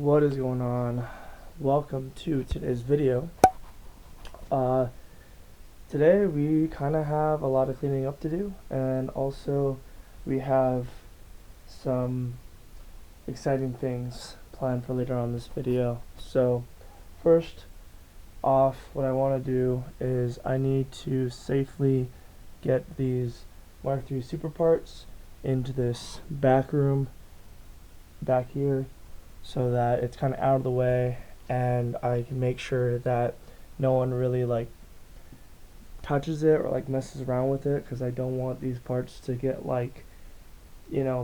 What is going on? Welcome to today's video. Today we kind of have a lot of cleaning up to do, and also we have some exciting things planned for later on this video. So first off, what I want to do is I need to safely get these Mark III super parts into this back room back here, so that it's kind of out of the way and I can make sure that no one really touches it or messes around with it, because I don't want these parts to get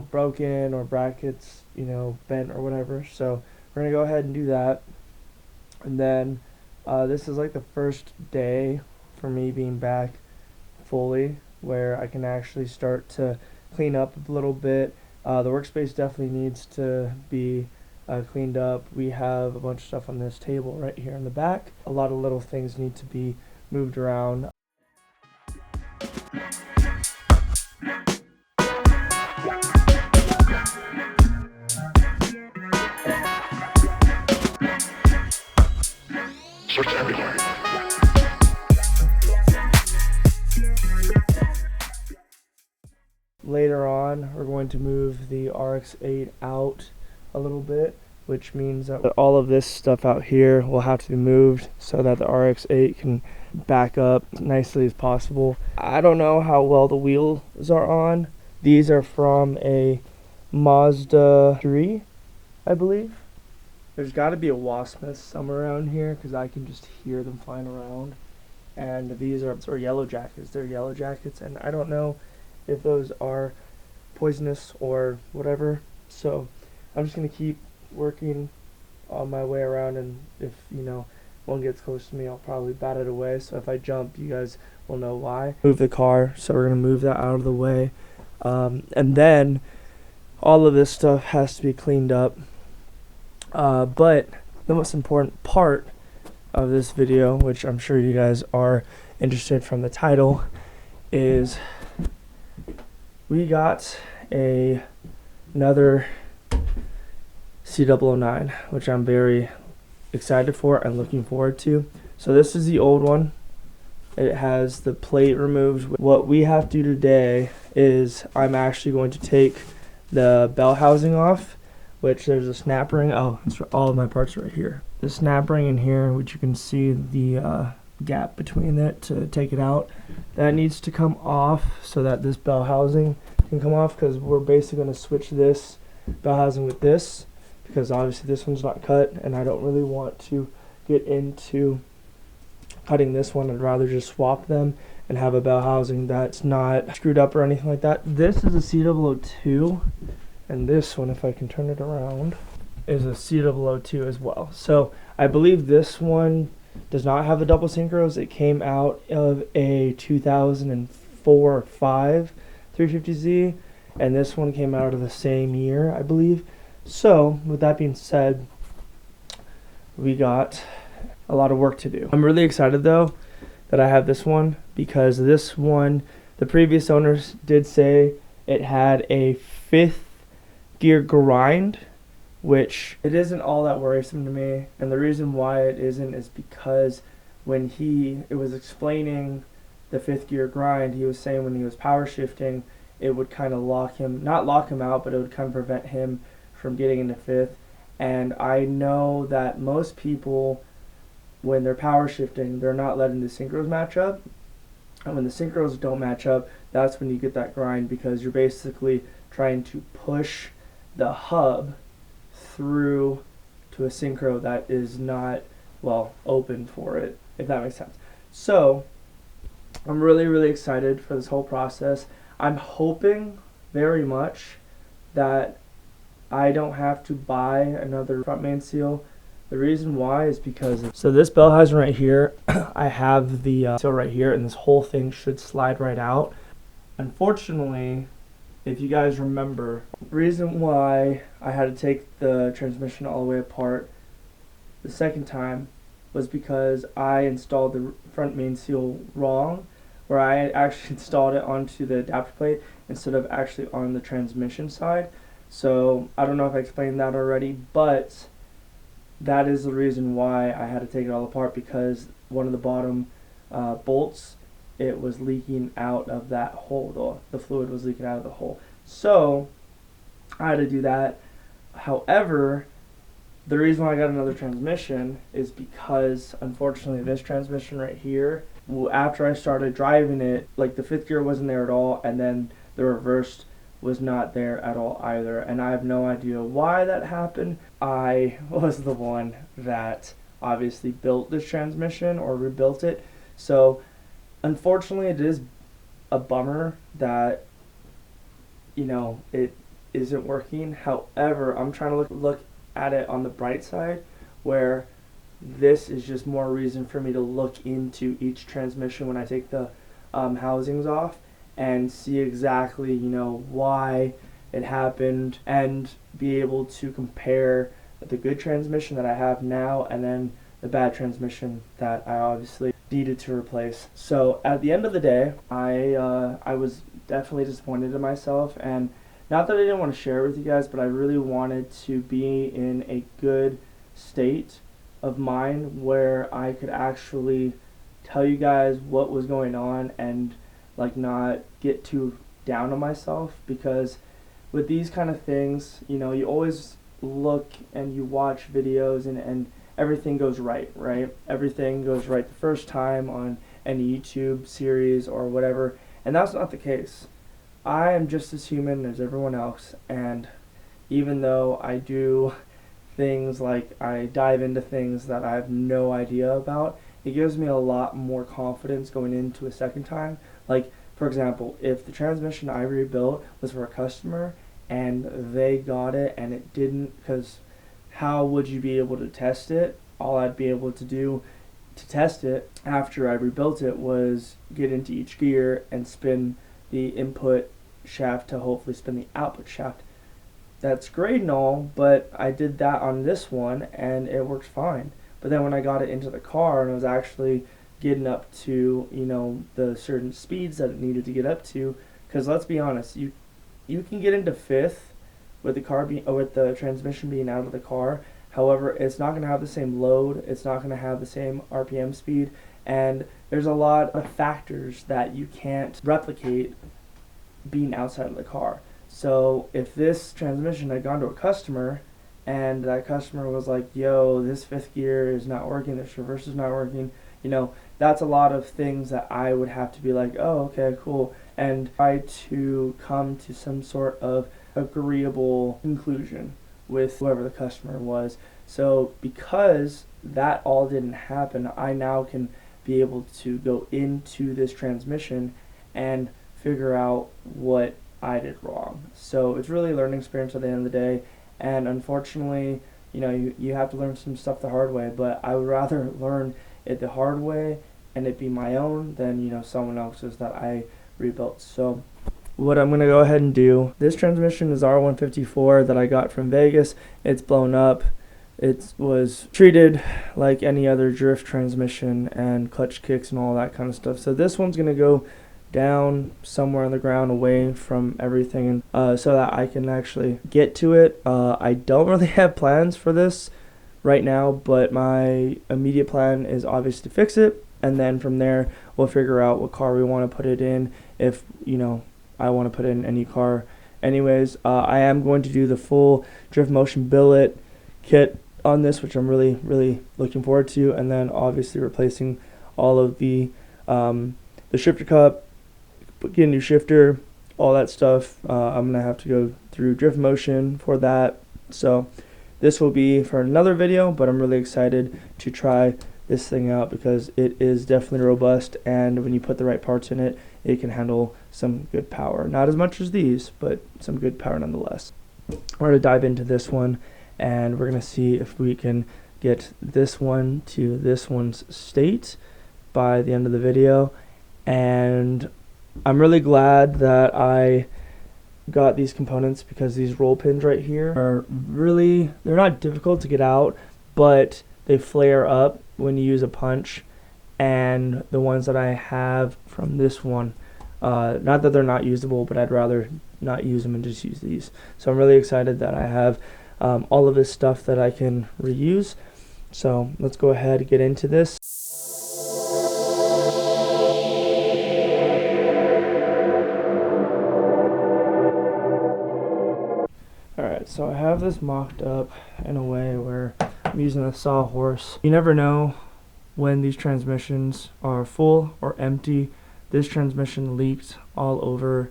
broken or brackets bent or whatever. So we're gonna go ahead and do that, and then this is the first day for me being back fully, where I can actually start to clean up a little bit. The workspace definitely needs to be cleaned up. We have a bunch of stuff on this table right here in the back. A lot of little things need to be moved around. Search everywhere. Later on, we're going to move the RX-8 out a little bit, which means that all of this stuff out here will have to be moved so that the RX-8 can back up nicely as possible. I don't know how well the wheels are on. These are from a Mazda 3, I believe. There's got to be a wasp nest somewhere around here, because I can just hear them flying around. And these are yellow jackets. They're yellow jackets, and I don't know if those are poisonous or whatever. So I'm just going to keep working on my way around, and if one gets close to me, I'll probably bat it away. So if I jump, you guys will know why. Move the car, so we're going to move that out of the way. And then all of this stuff has to be cleaned up. But the most important part of this video, which I'm sure you guys are interested from the title, is we got another C009, which I'm very excited for and looking forward to. So this is the old one. It has the plate removed. What we have to do today is I'm actually going to take the bell housing off, which there's a snap ring. Oh, it's all of my parts right here. The snap ring in here, which you can see the gap between it to take it out. That needs to come off so that this bell housing can come off, because we're basically going to switch this bell housing with this, because obviously this one's not cut and I don't really want to get into cutting this one. I'd rather just swap them and have a bell housing that's not screwed up or anything like that. This is a C002, and this one, if I can turn it around, is a C002 as well. So I believe this one does not have the double synchros. It came out of a 2004 or 5 350Z, and this one came out of the same year, I believe. So with that being said, we got a lot of work to do. I'm really excited though that I have this one, because this one, the previous owners did say it had a 5th gear grind, which it isn't all that worrisome to me. And the reason why it isn't is because when it was explaining the 5th gear grind, he was saying when he was power shifting, it would kind of not lock him out, but it would kind of prevent him from getting into 5th. And I know that most people, when they're power shifting, they're not letting the synchros match up. And when the synchros don't match up, that's when you get that grind, because you're basically trying to push the hub through to a synchro that is not open for it, if that makes sense. So I'm really excited for this whole process. I'm hoping very much that I don't have to buy another front main seal. The reason why is because so this bell housing right here, I have the seal right here, and this whole thing should slide right out. Unfortunately, if you guys remember, the reason why I had to take the transmission all the way apart the second time was because I installed the front main seal wrong, where I actually installed it onto the adapter plate instead of actually on the transmission side. So I don't know if I explained that already, but that is the reason why I had to take it all apart, because one of the bottom bolts, it was leaking out of that hole. The fluid was leaking out of the hole. So I had to do that. However, the reason why I got another transmission is because, unfortunately, this transmission right here, after I started driving it, like the fifth gear wasn't there at all, and then the reverse was not there at all either. And I have no idea why that happened. I was the one that obviously built this transmission or rebuilt it. So, unfortunately, it is a bummer that, it isn't working. However, I'm trying to look at it on the bright side, where this is just more reason for me to look into each transmission when I take the housings off and see exactly why it happened, and be able to compare the good transmission that I have now and then the bad transmission that I obviously needed to replace. So at the end of the day, I was definitely disappointed in myself, and not that I didn't want to share it with you guys, but I really wanted to be in a good state of mind where I could actually tell you guys what was going on and not get too down on myself, because with these kind of things, you always look and you watch videos and everything goes right? Everything goes right the first time on any YouTube series or whatever, and that's not the case. I am just as human as everyone else, and even though I do things I dive into things that I have no idea about, it gives me a lot more confidence going into a second time. For example, if the transmission I rebuilt was for a customer and they got it and it didn't, because how would you be able to test it? All I'd be able to do to test it after I rebuilt it was get into each gear and spin the input shaft to hopefully spin the output shaft. That's great and all, but I did that on this one and it worked fine. But then when I got it into the car and I was actually getting up to the certain speeds that it needed to get up to, because let's be honest, you can get into fifth with the transmission being out of the car. However, it's not going to have the same load, it's not going to have the same RPM speed, and there's a lot of factors that you can't replicate being outside of the car. So if this transmission had gone to a customer and that customer was like, yo, this fifth gear is not working, this reverse is not working, that's a lot of things that I would have to be like, oh, okay, cool, and try to come to some sort of agreeable conclusion with whoever the customer was. So because that all didn't happen, I now can be able to go into this transmission and figure out what I did wrong. So it's really a learning experience at the end of the day, and unfortunately, you have to learn some stuff the hard way, but I would rather learn it the hard way and it be my own than someone else's that I rebuilt. So what I'm going to go ahead and do, this transmission is R154 that I got from Vegas. It's blown up. It was treated like any other drift transmission and clutch kicks and all that kind of stuff. So this one's going to go down somewhere on the ground away from everything, so that I can actually get to it. I don't really have plans for this right now, but my immediate plan is obviously to fix it, and then from there we'll figure out what car we want to put it in, if I want to put it in any car. Anyways, I am going to do the full drift motion billet kit on this, which I'm really looking forward to, and then obviously replacing all of the shifter cup, get a new shifter, all that stuff. I'm gonna have to go through drift motion for that, so this will be for another video, but I'm really excited to try this thing out because it is definitely robust, and when you put the right parts in it, it can handle some good power. Not as much as these, but some good power nonetheless. We're gonna dive into this one, and we're gonna see if we can get this one to this one's state by the end of the video. And I'm really glad that I got these components, because these roll pins right here are they're not difficult to get out, but they flare up when you use a punch. And the ones that I have from this one, not that they're not usable, but I'd rather not use them and just use these. So I'm really excited that I have all of this stuff that I can reuse. So let's go ahead and get into this. Alright, so I have this mocked up in a way where I'm using a sawhorse. You never know when these transmissions are full or empty. This transmission leaked all over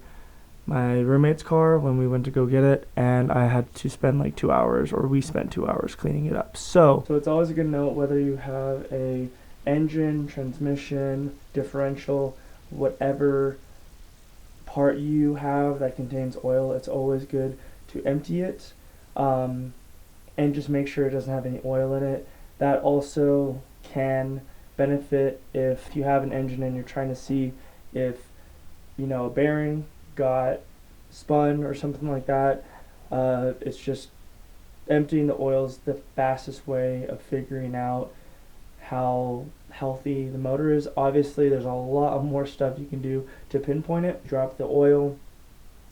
my roommate's car when we went to go get it, and I had to spend like 2 hours, or we spent 2 hours cleaning it up. So it's always a good note whether you have a engine, transmission, differential, whatever part you have that contains oil, it's always good to empty it, and just make sure it doesn't have any oil in it. That also can benefit if you have an engine and you're trying to see if, you know, a bearing got spun or something like that. It's just emptying the oil is the fastest way of figuring out how healthy the motor is. Obviously there's a lot more stuff you can do to pinpoint it. Drop the oil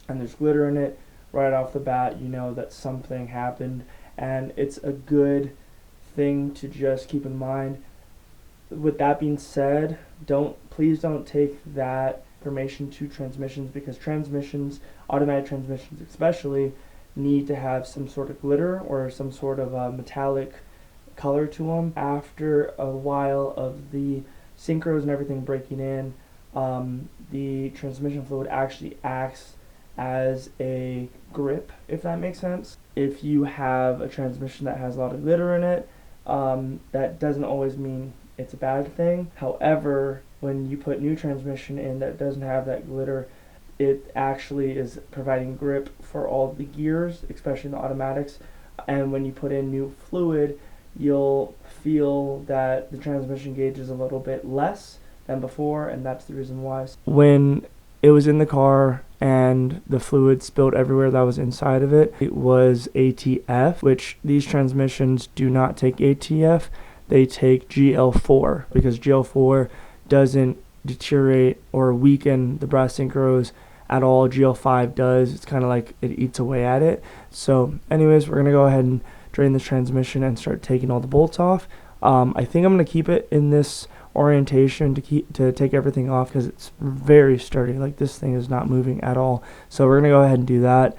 and there's glitter in it, right off the bat you know that something happened, and it's a good thing to just keep in mind. With that being said, please don't take that information to transmissions, because transmissions, automatic transmissions especially, need to have some sort of glitter or some sort of metallic color to them. After a while of the synchros and everything breaking in, the transmission fluid actually acts as a grip, if that makes sense. If you have a transmission that has a lot of glitter in it, that doesn't always mean it's a bad thing. However, when you put new transmission in that doesn't have that glitter, it actually is providing grip for all the gears, especially the automatics. And when you put in new fluid, you'll feel that the transmission gauge is a little bit less than before, and that's the reason why. When it was in the car and the fluid spilled everywhere that was inside of it, it was ATF, which these transmissions do not take ATF. They take GL4, because GL4 doesn't deteriorate or weaken the brass synchros at all. GL5 does. It's kind of like it eats away at it. So anyways, we're going to go ahead and drain this transmission and start taking all the bolts off. I think I'm going to keep it in this orientation to take everything off, because it's very sturdy. Like, this thing is not moving at all. So we're going to go ahead and do that.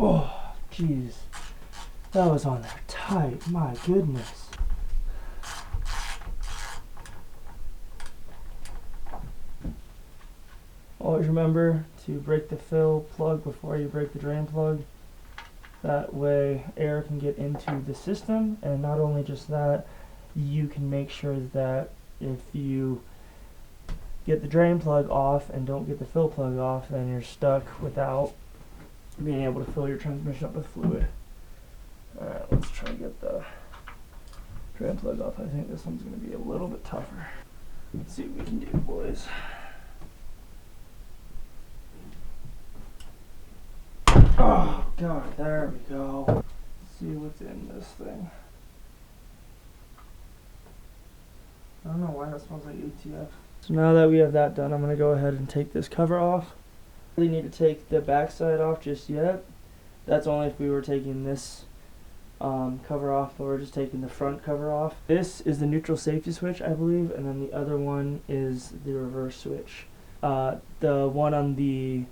Oh, jeez. That was on there tight. My goodness. Always remember to break the fill plug before you break the drain plug. That way air can get into the system, and not only just that, you can make sure that if you get the drain plug off and don't get the fill plug off, then you're stuck without being able to fill your transmission up with fluid. Alright, let's try to get the drain plug off. I think this one's going to be a little bit tougher. Let's see what we can do, boys. Oh god, there we go. Let's see what's in this thing. I don't know why that smells like ATF. So now that we have that done, I'm going to go ahead and take this cover off. Really need to take the back side off just yet. That's only if we were taking this cover off, but we're just taking the front cover off. This is the neutral safety switch, I believe, and then the other one is the reverse switch. The one on the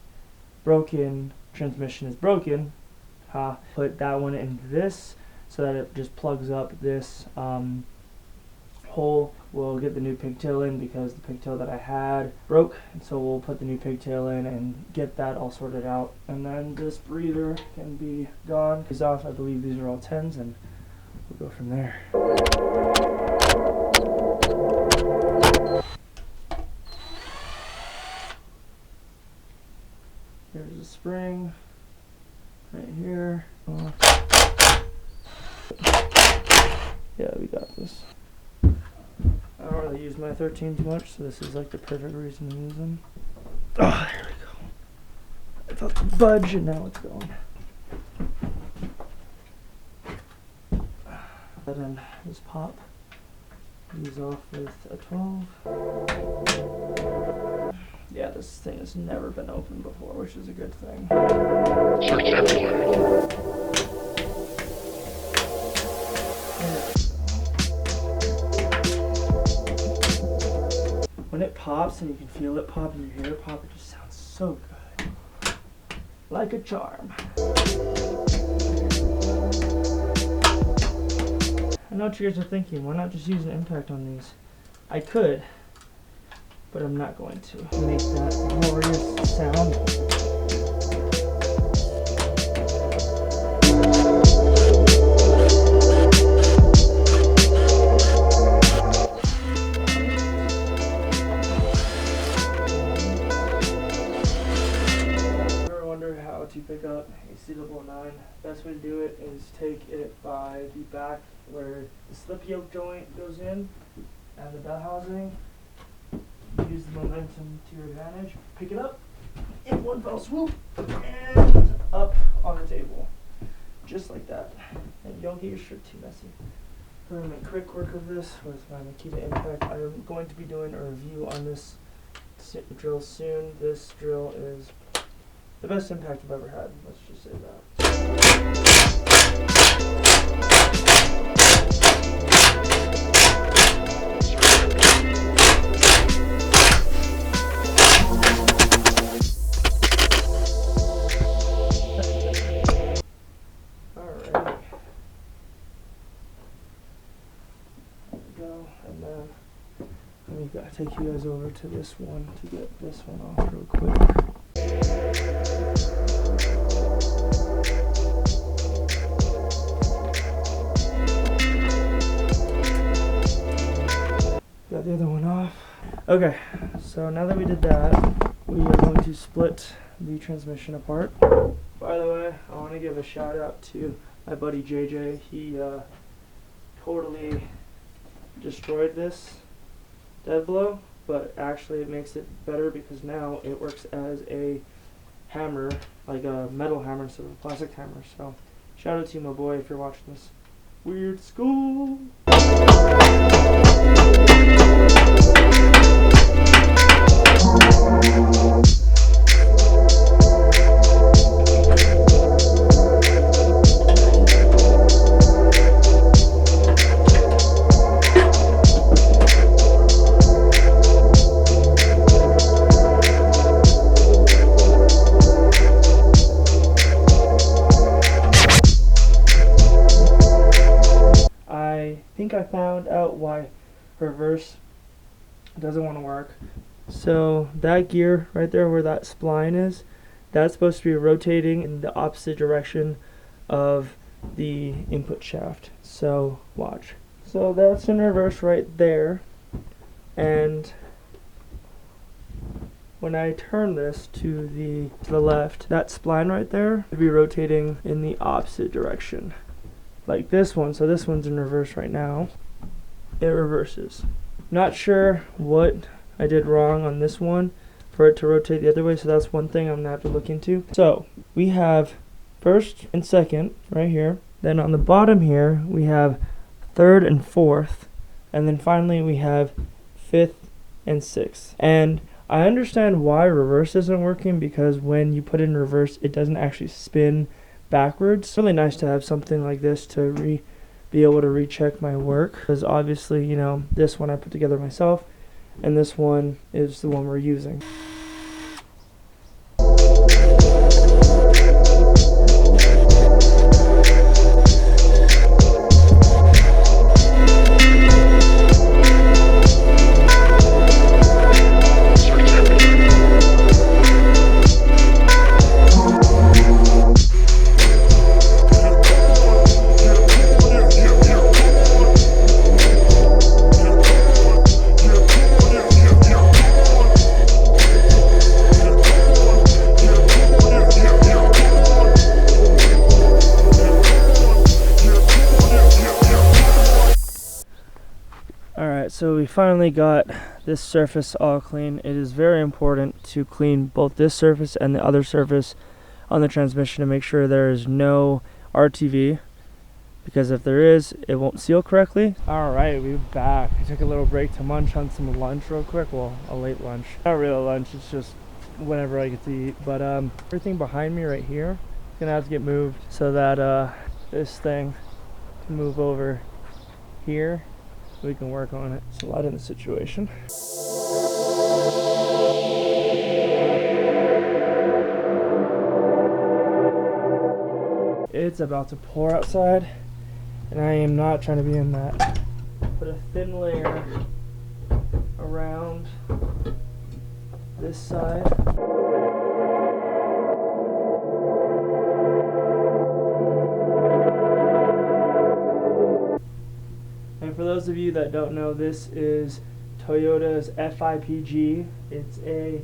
broken transmission is broken. Put that one into this so that it just plugs up this hole. We'll get the new pigtail in because the pigtail that I had broke, and so we'll put the new pigtail in and get that all sorted out. And then this breather can be gone. These off, I believe these are all 10s, and we'll go from there. Here's the spring right here. Yeah, we got this. I don't really use my 13 too much, so this is like the perfect reason to use them. Oh, there we go. I felt the budge, and now it's going. And then just pop these off with a 12. Yeah, this thing has never been opened before, which is a good thing. Search everywhere. When it pops and you can feel it pop and you hear it pop, it just sounds so good. Like a charm. I know what you guys are thinking, why not just use an impact on these? I could, but I'm not going to make that glorious sound. To pick up a C9, best way to do it is take it by the back where the slip yoke joint goes in and the bell housing. Use the momentum to your advantage. Pick it up in one fell swoop and up on the table. Just like that. And you don't get your shirt too messy. I'm going to make quick work of this with my Makita Impact. I'm going to be doing a review on this drill soon. This drill is the best impact I've ever had, let's just say that. Alrighty. There we go, and then let me take you guys over to this one to get this one off real quick. Got the other one off. Okay, so now that we did that, we are going to split the transmission apart. By the way, I want to give a shout out to my buddy JJ. He totally destroyed this dead blow, but actually it makes it better because now it works as a hammer, like a metal hammer instead of a plastic hammer. So shout out to you, my boy, if you're watching this. Weird School. I found out why reverse doesn't want to work. So that gear right there where that spline is, that's supposed to be rotating in the opposite direction of the input shaft. So watch. So that's in reverse right there, and when I turn this to the left, that spline right there would be rotating in the opposite direction. Like this one, so this one's in reverse right now. It reverses. Not sure what I did wrong on this one for it to rotate the other way, so that's one thing I'm gonna have to look into. So we have first and second right here. Then on the bottom here we have third and fourth, and then finally we have fifth and sixth. And I understand why reverse isn't working, because when you put it in reverse, it doesn't actually spin backwards. It's really nice to have something like this to be able to recheck my work, because obviously, you know, this one I put together myself and this one is the one we're using. So we finally got this surface all clean. It is very important to clean both this surface and the other surface on the transmission to make sure there is no RTV, because if there is, it won't seal correctly. All right, we're back. I took a little break to munch on some lunch real quick. Well, a late lunch. Not really lunch, it's just whenever I get to eat. But everything behind me right here is gonna have to get moved so that this thing can move over here. We can work on it. It's a lot in the situation. It's about to pour outside, and I am not trying to be in that. Put a thin layer around this side. And for those of you that don't know, this is Toyota's FIPG. It's a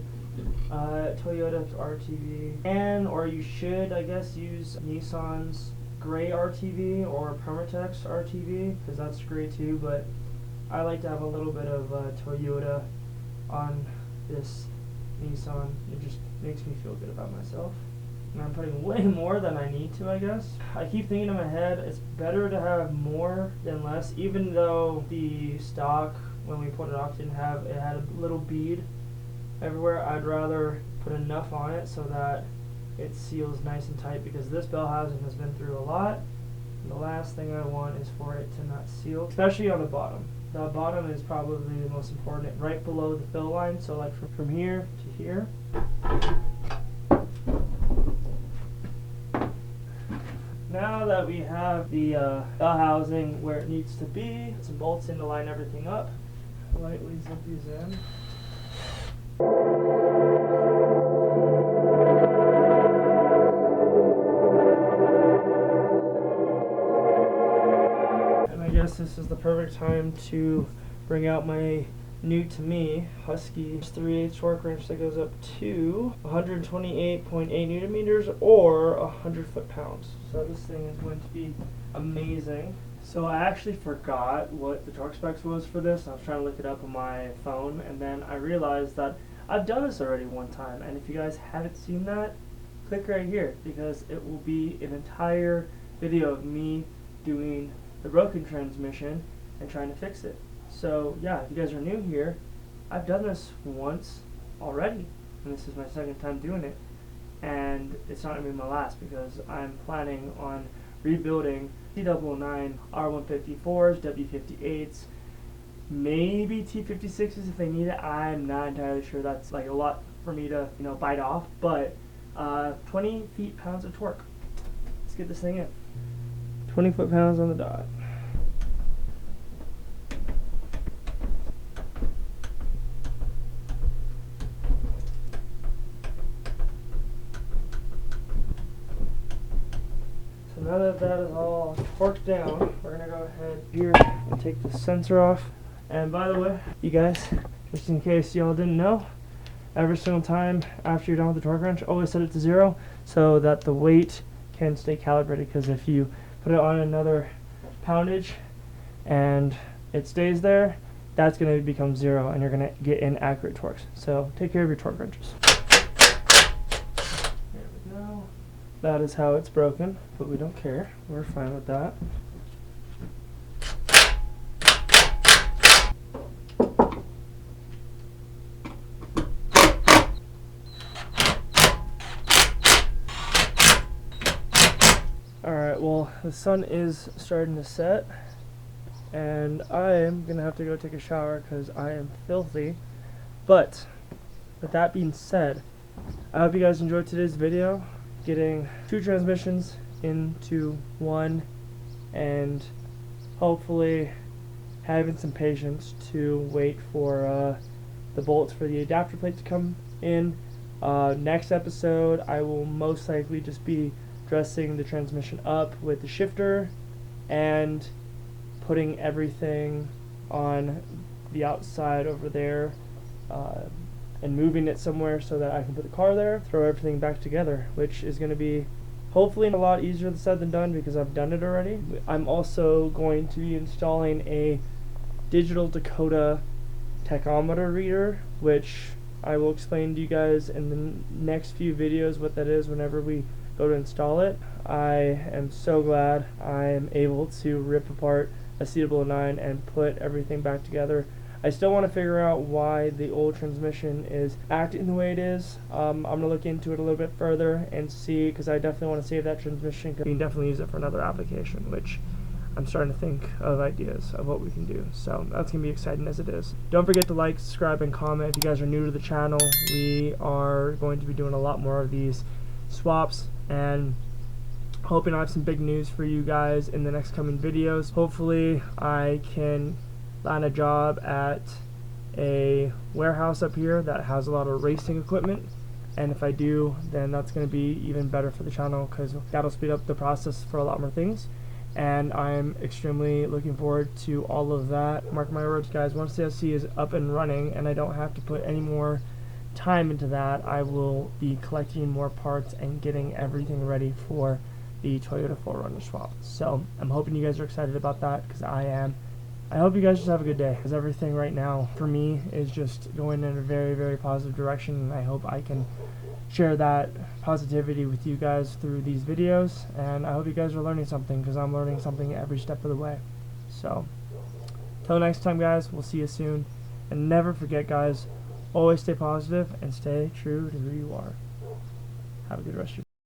Toyota RTV, or you should, I guess, use Nissan's gray RTV or Permatex RTV, because that's gray too, but I like to have a little bit of Toyota on this Nissan. It just makes me feel good about myself. And I'm putting way more than I need to, I guess. I keep thinking in my head, it's better to have more than less, even though the stock, when we put it off, it had a little bead everywhere. I'd rather put enough on it so that it seals nice and tight, because this bell housing has been through a lot. And the last thing I want is for it to not seal, especially on the bottom. The bottom is probably the most important, right below the fill line. So like from here to here. Now that we have the bell housing where it needs to be, some bolts in to line everything up. Lightly zip these in. And I guess this is the perfect time to bring out my new to me Husky 3/8 torque wrench that goes up to 128.8 Newton meters or 100 foot-pounds. So this thing is going to be amazing. So I actually forgot what the torque specs was for this. I was trying to look it up on my phone, and then I realized that I've done this already one time. And if you guys haven't seen that, click right here, because it will be an entire video of me doing the broken transmission and trying to fix it. So yeah, if you guys are new here, I've done this once already, and this is my second time doing it. And it's not going to be my last, because I'm planning on rebuilding T999 R154s, W58s, maybe T56s if they need it. I'm not entirely sure. That's like a lot for me to, bite off, but 20 feet-pounds of torque. Let's get this thing in. 20 foot-pounds on the dot. Now that that is all torqued down, we're going to go ahead here and take the sensor off. And by the way, you guys, just in case y'all didn't know, every single time after you're done with the torque wrench, always set it to 0 so that the weight can stay calibrated, because if you put it on another poundage and it stays there, that's going to become 0 and you're going to get inaccurate torques. So take care of your torque wrenches. There we go. That is how it's broken, but we don't care. We're fine with that. Alright, well, the sun is starting to set, and I am going to have to go take a shower because I am filthy. But, with that being said, I hope you guys enjoyed today's video. Getting 2 transmissions into one, and hopefully having some patience to wait for the bolts for the adapter plate to come in. Next episode, I will most likely just be dressing the transmission up with the shifter and putting everything on the outside over there, and moving it somewhere so that I can put the car there, throw everything back together, which is going to be hopefully a lot easier said than done because I've done it already. I'm also going to be installing a digital Dakota tachometer reader, which I will explain to you guys in the next few videos what that is whenever we go to install it. I am so glad I am able to rip apart a CW9 and put everything back together. I still want to figure out why the old transmission is acting the way it is. I'm going to look into it a little bit further and see, because I definitely want to save that transmission, because we can definitely use it for another application, which I'm starting to think of ideas of what we can do. So that's going to be exciting as it is. Don't forget to like, subscribe, and comment. If you guys are new to the channel, we are going to be doing a lot more of these swaps, and hoping I have some big news for you guys in the next coming videos. Hopefully I can land a job at a warehouse up here that has a lot of racing equipment, and if I do, then that's going to be even better for the channel, because that'll speed up the process for a lot more things, and I'm extremely looking forward to all of that. Mark my words, guys, once the SC is up and running and I don't have to put any more time into that, I will be collecting more parts and getting everything ready for the Toyota 4Runner swap. So I'm hoping you guys are excited about that, because I am. I hope you guys just have a good day, because everything right now for me is just going in a very, very positive direction, and I hope I can share that positivity with you guys through these videos, and I hope you guys are learning something, because I'm learning something every step of the way. So till next time, guys, we'll see you soon, and never forget, guys, always stay positive and stay true to who you are. Have a good rest of your day.